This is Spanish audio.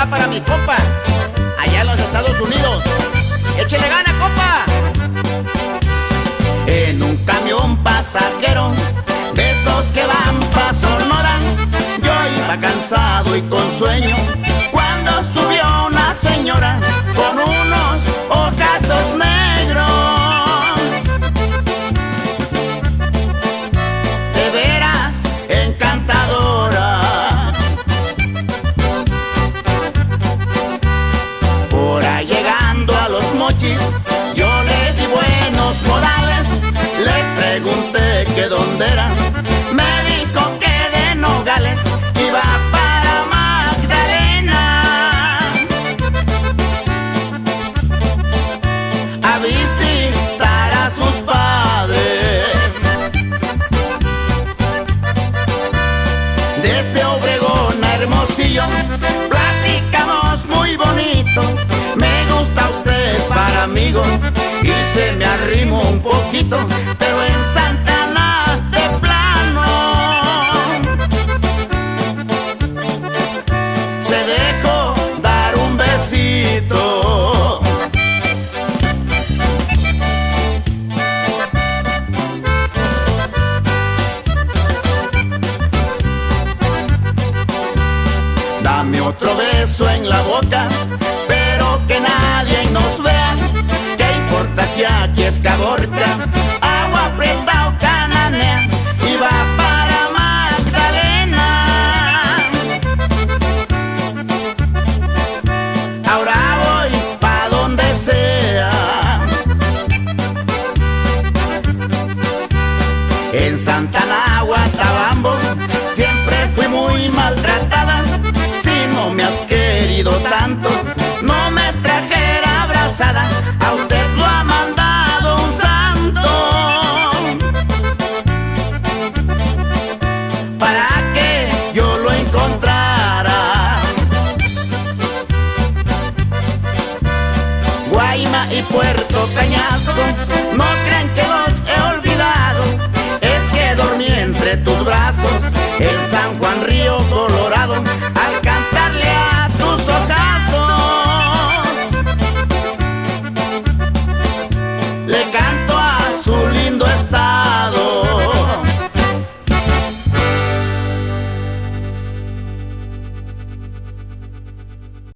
va para mis compas allá en los Estados Unidos. ¡Échele gana, compa! En un camión pasajero de esos que van pa' Sonora, yo iba cansado y con sueño cuando subió una señora con unos ojazos negros. De veras encantadora. Por ahí llegando a Los Mochis, yo le di buenos modales. Le pregunté que dónde era, me dijo que de Nogales. Iba para Magdalena a visitar a sus padres. Desde Obregón a Hermosillo platicamos muy bonito. Me gusta usted para amigo y se me arrimó un poquito, pero en Santa Ana de plano se dejó dar un besito. Dame otro beso en la boca, pero que nadie nos vea. ¿Qué importa si aquí es Caborca, Agua Prieta o Cananea? Y va para Magdalena. Ahora voy pa' donde sea. En Santa Ana, Guatabambo, siempre fui muy maltratada. Si no me has querido tanto,